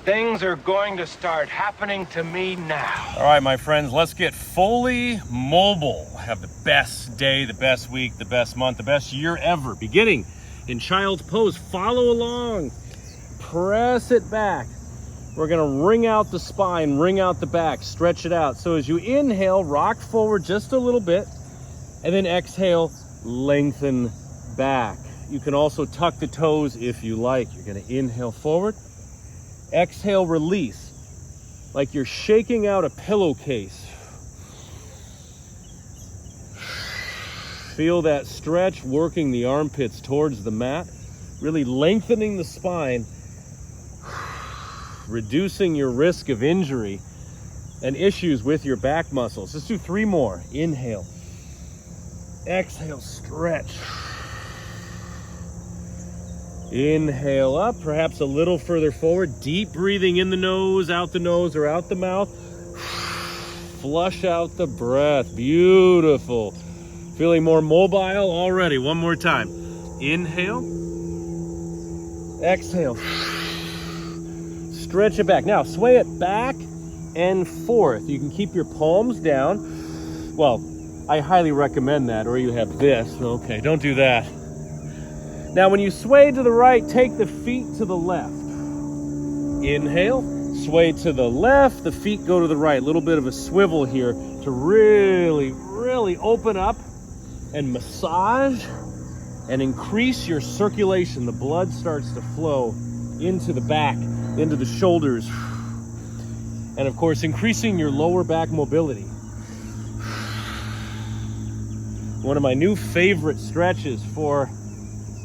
Things are going to start happening to me now. All right, my friends, let's get fully mobile. Have the best day, the best week, the best month, the best year ever. Beginning in child's pose. Follow along. Press it back. We're gonna wring out the spine, wring out the back, stretch it out. So as you inhale, rock forward just a little bit, and then exhale, lengthen back. You can also tuck the toes if you like. You're gonna inhale forward. Exhale, release, like you're shaking out a pillowcase. Feel that stretch, working the armpits towards the mat, really lengthening the spine, reducing your risk of injury and issues with your back muscles. Let's do 3 more. Inhale, exhale, stretch. Inhale up, perhaps a little further forward. Deep breathing in the nose, out the nose, or out the mouth. Flush out the breath. Beautiful. Feeling more mobile already. One more time. Inhale. Exhale. Stretch it back. Now, sway it back and forth. You can keep your palms down. Well, I highly recommend that, or you have this. Okay, don't do that. Now, when you sway to the right, take the feet to the left. Inhale, sway to the left, the feet go to the right. A little bit of a swivel here to really, really open up and massage and increase your circulation. The blood starts to flow into the back, into the shoulders, and of course, increasing your lower back mobility. One of my new favorite stretches for,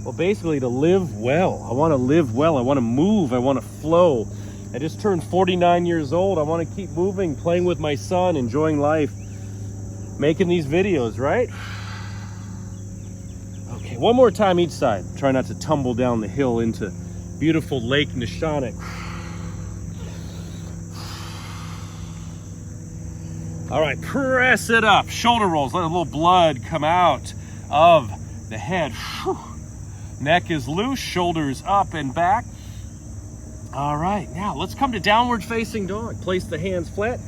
well, basically to live well. I want to live well. I want to move. I want to flow. I just turned 49 years old. I want to keep moving, playing with my son, enjoying life, making these videos, right? Okay, one more time each side. Try not to tumble down the hill into beautiful Lake Nishonik. All right, press it up. Shoulder rolls. Let a little blood come out of the head. Whew. Neck is loose, shoulders up and back. All right, now let's come to downward facing dog. Place the hands flat,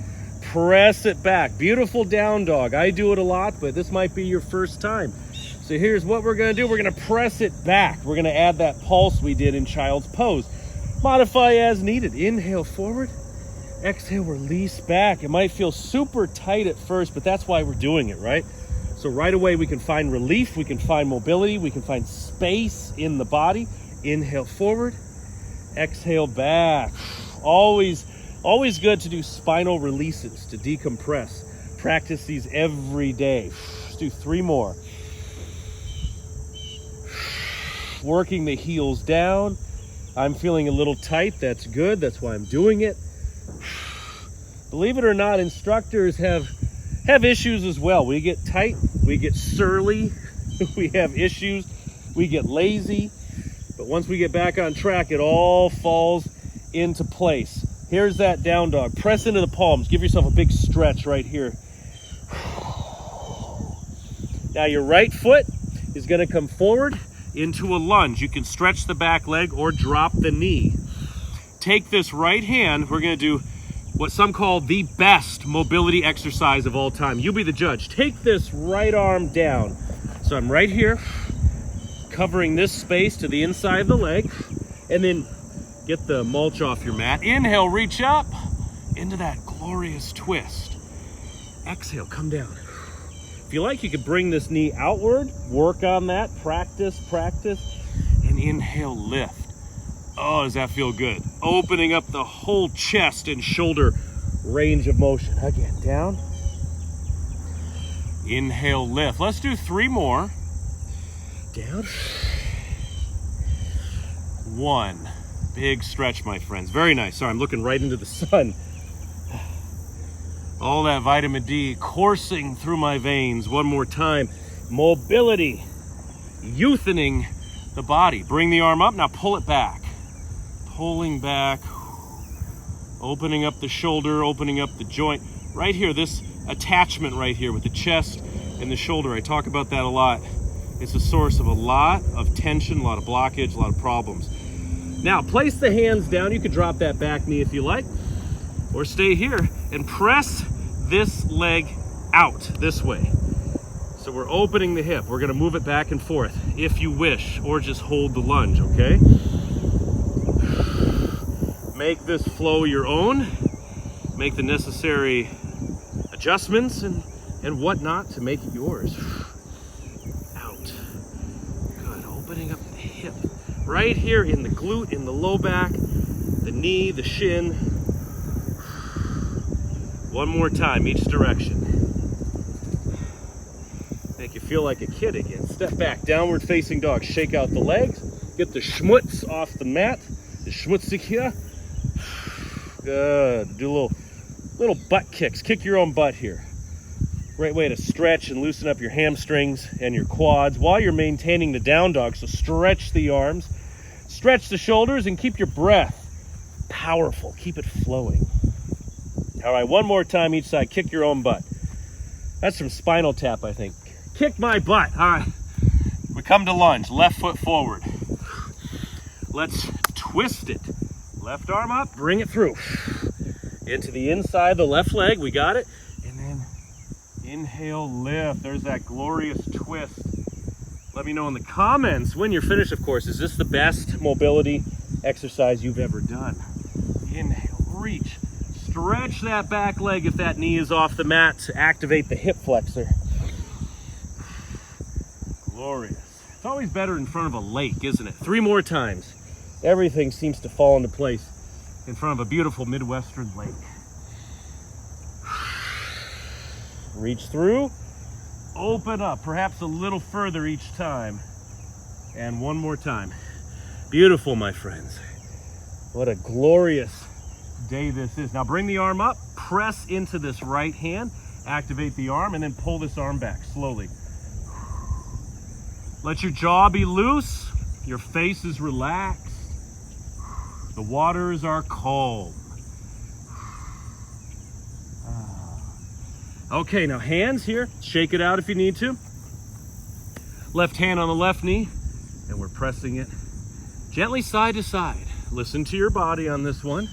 press it back. Beautiful down dog. I do it a lot, but this might be your first time. So here's what we're gonna do. We're gonna press it back. We're gonna add that pulse we did in child's pose. Modify as needed. Inhale forward, exhale, release back. It might feel super tight at first, but that's why we're doing it, right? So right away, we can find relief, we can find mobility, we can find space in the body. Inhale forward, exhale back. Always good to do spinal releases, to decompress. Practice these every day. Let's do 3 more. Working the heels down. I'm feeling a little tight, that's good, that's why I'm doing it. Believe it or not, instructors have issues as well. We get tight, we get surly, we have issues, we get lazy, but once we get back on track, it all falls into place. Here's that down dog. Press into the palms. Give yourself a big stretch right here. Now your right foot is going to come forward into a lunge. You can stretch the back leg or drop the knee. Take this right hand. We're going to do what some call the best mobility exercise of all time. You be the judge. Take this right arm down. So I'm right here, covering this space to the inside of the leg, and then get the mulch off your mat. Inhale, reach up into that glorious twist. Exhale, come down. If you like, you could bring this knee outward, work on that, practice, and inhale, lift. Oh, does that feel good? Opening up the whole chest and shoulder range of motion. Again, down. Inhale, lift. Let's do 3 more. Down. 1. Big stretch, my friends. Very nice. Sorry, I'm looking right into the sun. All that vitamin D coursing through my veins. One more time. Mobility. Youthening the body. Bring the arm up. Now pull it back. Pulling back, opening up the shoulder, opening up the joint. Right here, this attachment right here with the chest and the shoulder, I talk about that a lot. It's a source of a lot of tension, a lot of blockage, a lot of problems. Now, place the hands down. You could drop that back knee if you like, or stay here and press this leg out this way. So we're opening the hip. We're gonna move it back and forth if you wish, or just hold the lunge, okay? Make this flow your own. Make the necessary adjustments and whatnot to make it yours. Out. Good, opening up the hip. Right here in the glute, in the low back, the knee, the shin. One more time, each direction. Make you feel like a kid again. Step back, downward facing dog. Shake out the legs. Get the schmutz off the mat. The schmutzig here. Good. Do little butt kicks. Kick your own butt here. Great way to stretch and loosen up your hamstrings and your quads while you're maintaining the down dog. So stretch the arms, stretch the shoulders, and keep your breath powerful. Keep it flowing. All right, one more time each side. Kick your own butt. That's from Spinal Tap, I think. Kick my butt. All right. We come to lunge. Left foot forward. Let's twist it. Left arm up. Bring it through. Into the inside of the left leg. We got it. And then inhale, lift. There's that glorious twist. Let me know in the comments when you're finished, of course. Is this the best mobility exercise you've ever done? Inhale, reach. Stretch that back leg if that knee is off the mat to activate the hip flexor. Glorious. It's always better in front of a lake, isn't it? 3 more times. Everything seems to fall into place in front of a beautiful Midwestern lake. Reach through, open up, perhaps a little further each time. And one more time. Beautiful, my friends. What a glorious day this is. Now bring the arm up, press into this right hand, activate the arm, and then pull this arm back slowly. Let your jaw be loose, your face is relaxed, the waters are calm. Okay, now hands here, shake it out if you need to. Left hand on the left knee, and we're pressing it gently side to side. Listen to your body on this one.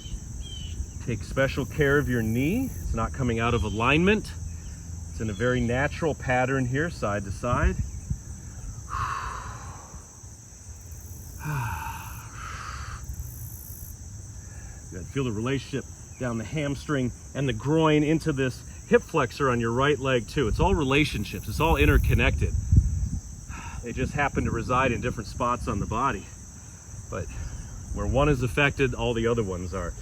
Take special care of your knee. It's not coming out of alignment. It's in a very natural pattern here, side to side. Good. Feel the relationship down the hamstring and the groin into this hip flexor on your right leg too. It's all relationships. It's all interconnected. They just happen to reside in different spots on the body. But where one is affected, all the other ones are.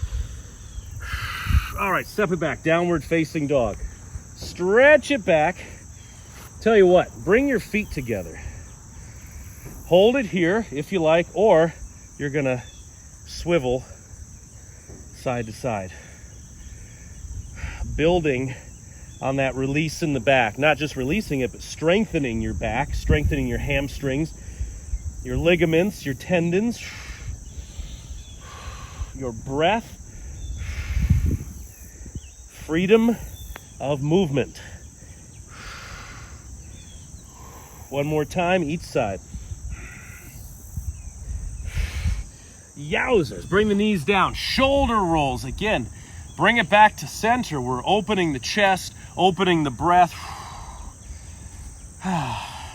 All right, step it back, downward facing dog. Stretch it back. Tell you what, bring your feet together. Hold it here if you like, or you're gonna swivel side to side. Building on that release in the back, not just releasing it, but strengthening your back, strengthening your hamstrings, your ligaments, your tendons, your breath, freedom of movement. One more time, each side. Yowzers, bring the knees down, shoulder rolls again. Bring it back to center. We're opening the chest, opening the breath.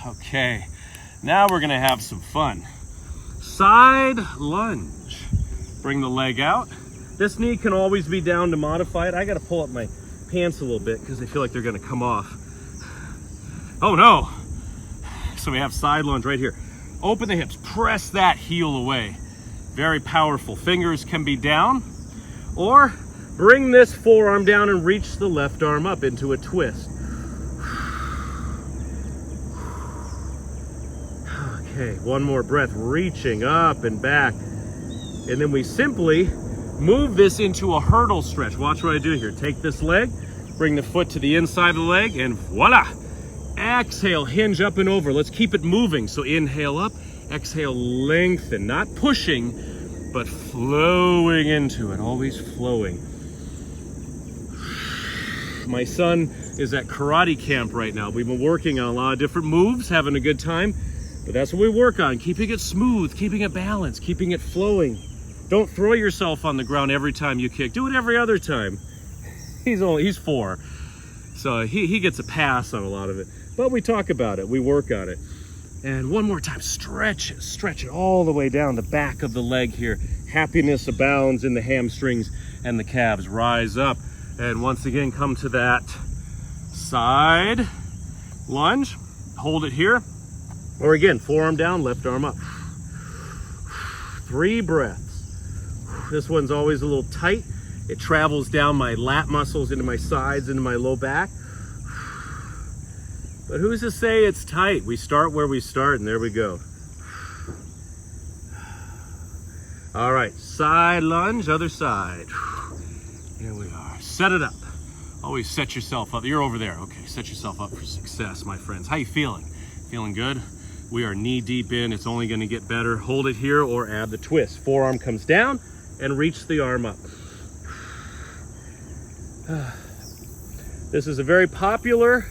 Okay, now we're gonna have some fun. Side lunge. Bring the leg out. This knee can always be down to modify it. I gotta pull up my pants a little bit because I feel like they're gonna come off. Oh no. So we have side lunge right here. Open the hips, press that heel away. Very powerful. Fingers can be down, or bring this forearm down and reach the left arm up into a twist. Okay, one more breath, reaching up and back. And then we simply move this into a hurdle stretch. Watch what I do here. Take this leg, bring the foot to the inside of the leg, and voila. Exhale, hinge up and over. Let's keep it moving. So inhale up, exhale, lengthen. Not pushing, but flowing into it, always flowing. My son is at karate camp right now. We've been working on a lot of different moves, having a good time, but that's what we work on, keeping it smooth, keeping it balanced, keeping it flowing. Don't throw yourself on the ground every time you kick. Do it every other time. He's 4, so he gets a pass on a lot of it. But we talk about it, we work on it. And one more time, stretch it all the way down the back of the leg here. Happiness abounds in the hamstrings and the calves. Rise up, and once again, come to that side lunge. Hold it here, or again, forearm down, left arm up. 3 breaths. This one's always a little tight. It travels down my lat muscles into my sides, into my low back. But who's to say it's tight? We start where we start, and there we go. All right, side lunge, other side. Here we are. Set it up. Always set yourself up. You're over there. Okay, set yourself up for success, my friends. How you feeling? Feeling good? We are knee deep in. It's only going to get better. Hold it here or add the twist. Forearm comes down and reach the arm up. This is a very popular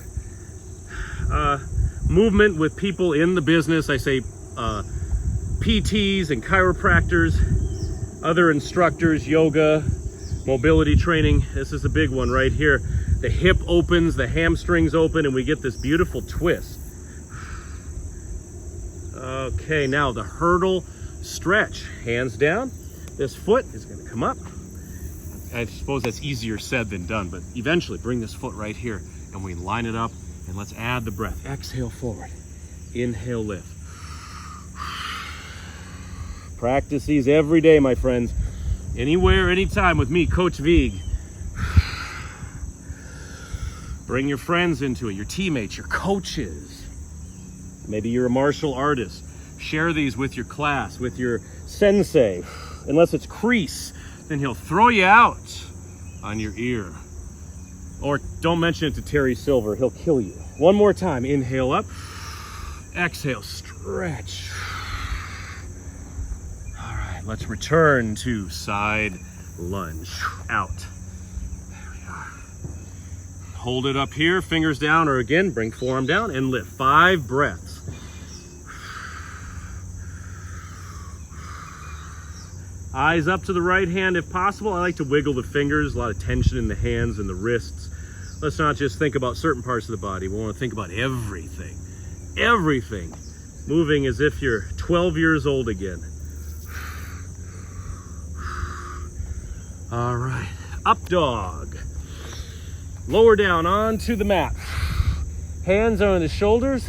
movement with people in the business. I say PTs and chiropractors, other instructors, yoga, mobility training. This is a big one right here. The hip opens, the hamstrings open, and we get this beautiful twist. Okay, now the hurdle stretch. Hands down. This foot is going to come up. I suppose that's easier said than done, but eventually bring this foot right here and we line it up, and let's add the breath. Exhale forward. Inhale, lift. Practice these every day, my friends. Anywhere, anytime with me, Coach Vigue. Bring your friends into it, your teammates, your coaches. Maybe you're a martial artist. Share these with your class, with your sensei. Unless it's crease, then he'll throw you out on your ear. Or don't mention it to Terry Silver, he'll kill you. One more time, inhale up, exhale, stretch. All right, let's return to side lunge, out. There we are. Hold it up here, fingers down, or again, bring forearm down and lift. 5 breaths. Eyes up to the right hand if possible. I like to wiggle the fingers, a lot of tension in the hands and the wrists. Let's not just think about certain parts of the body. We want to think about everything. Everything. Moving as if you're 12 years old again. All right, up dog. Lower down onto the mat. Hands are on the shoulders.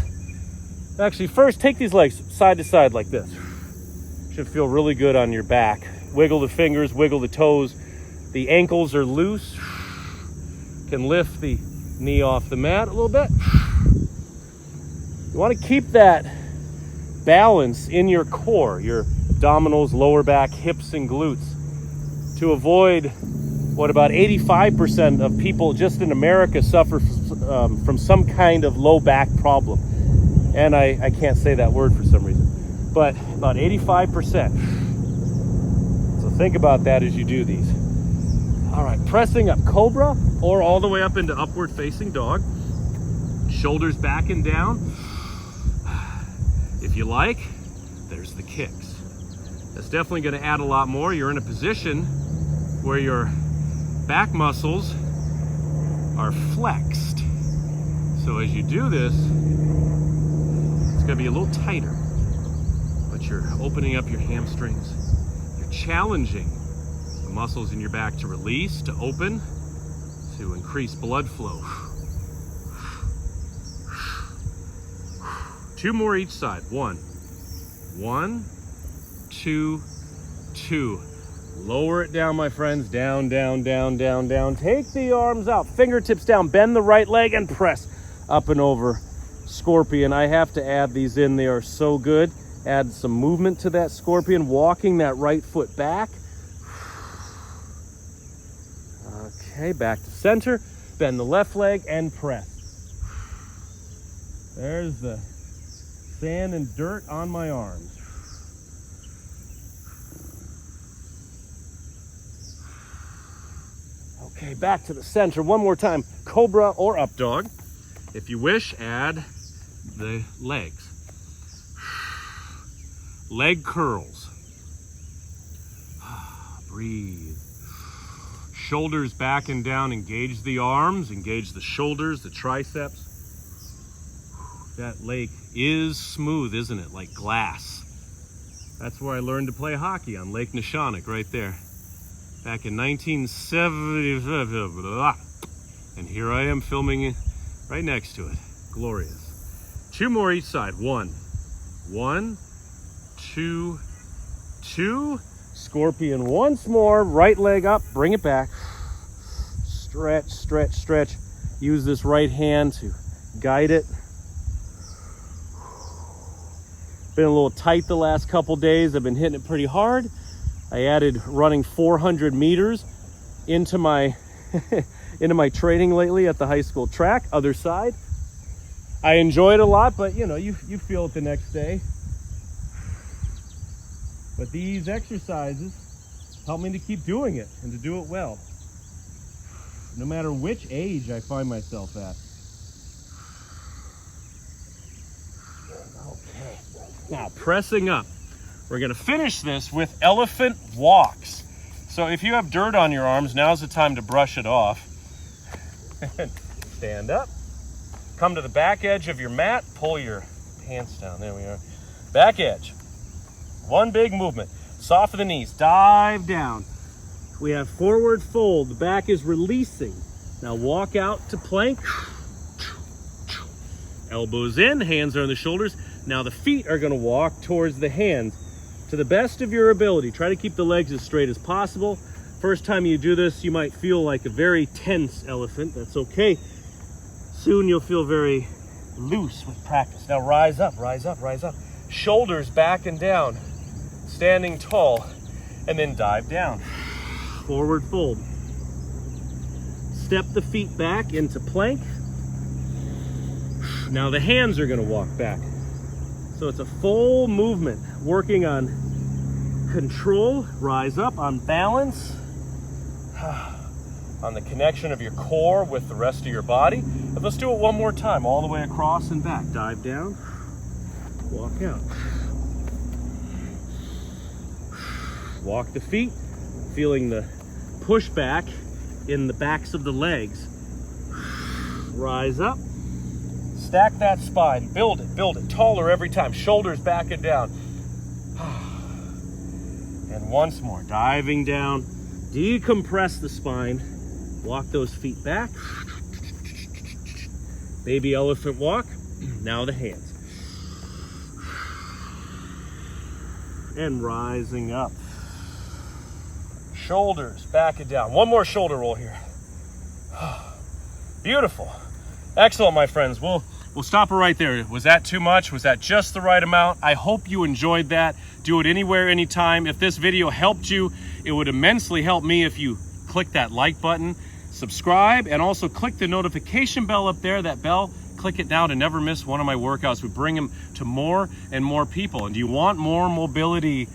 Actually, first take these legs side to side like this. Should feel really good on your back. Wiggle the fingers, wiggle the toes. The ankles are loose. Can lift the knee off the mat a little bit. You want to keep that balance in your core, your abdominals, lower back, hips, and glutes, to avoid what about 85% of people just in America suffer from some kind of low back problem. And I can't say that word for some reason, but about 85%. So think about that as you do these. All right, pressing up Cobra or all the way up into upward facing dog. Shoulders back and down. If you like, there's the kicks. That's definitely going to add a lot more. You're in a position where your back muscles are flexed. So as you do this, it's going to be a little tighter, but you're opening up your hamstrings. You're challenging the muscles in your back to release, to open, to increase blood flow. 2 more each side. 1, 2, 2. Lower it down, my friends. Down, down, down, down, down. Take the arms out, fingertips down, bend the right leg and press up and over. Scorpion. I have to add these in. They are so good. Add some movement to that scorpion, walking that right foot back. Okay, back to center. Bend the left leg and press. There's the sand and dirt on my arms. Okay, back to the center. One more time. Cobra or up dog. If you wish, add the legs. Leg curls. Breathe. Shoulders back and down. Engage the arms, engage the shoulders, the triceps. That lake is smooth, isn't it? Like glass. That's where I learned to play hockey, on Lake Neshonoc, right there. Back in 1970. And here I am filming right next to it. Glorious. 2 more each side. 1, 2, 2. Scorpion once more. Right leg up. Bring it back. Stretch, stretch, stretch. Use this right hand to guide it. Been a little tight the last couple days. I've been hitting it pretty hard. I added running 400 meters into my into my training lately at the high school track. Other side. I enjoy it a lot, but you know, you feel it the next day. But these exercises help me to keep doing it and to do it well, no matter which age I find myself at. Okay. Now, pressing up. We're going to finish this with elephant walks. So if you have dirt on your arms, now's the time to brush it off. Stand up. Come to the back edge of your mat. Pull your pants down. There we are. Back edge. One big movement. Soften the knees. Dive down. We have forward fold. The back is releasing. Now walk out to plank. Elbows in. Hands are on the shoulders. Now the feet are going to walk towards the hands. To the best of your ability, try to keep the legs as straight as possible. First time you do this, you might feel like a very tense elephant. That's okay. Soon you'll feel very loose with practice. Now rise up, rise up, rise up. Shoulders back and down. Standing tall. And then dive down. Forward fold. Step the feet back into plank. Now the hands are going to walk back. So it's a full movement, working on control, rise up, on balance, on the connection of your core with the rest of your body. But let's do it one more time, all the way across and back. Dive down, walk out. Walk the feet, feeling the pushback in the backs of the legs. Rise up. Stack that spine, build it, taller every time. Shoulders back and down. And once more, diving down, decompress the spine, walk those feet back. Baby elephant walk. Now the hands. And rising up. Shoulders back and down. One more shoulder roll here. Beautiful. Excellent, my friends. We'll stop it right there. Was that too much? Was that just the right amount? I hope you enjoyed that. Do it anywhere, anytime. If this video helped you, it would immensely help me if you click that like button, subscribe, and also click the notification bell up there, that bell. Click it now to never miss one of my workouts. We bring them to more and more people. And do you want more mobility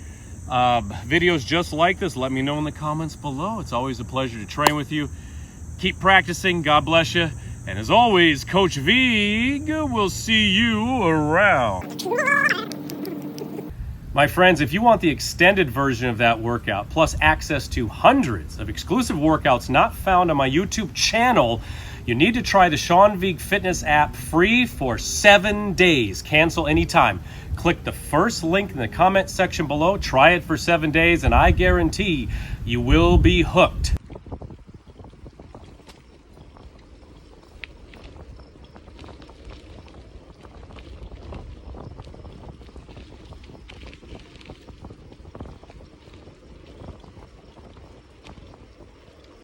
videos just like this? Let me know in the comments below. It's always a pleasure to train with you. Keep practicing. God bless you. And as always, Coach Vigue will see you around. My friends, if you want the extended version of that workout, plus access to hundreds of exclusive workouts not found on my YouTube channel, you need to try the Sean Vigue Fitness app free for 7 days. Cancel anytime. Click the first link in the comment section below. Try it for 7 days, and I guarantee you will be hooked.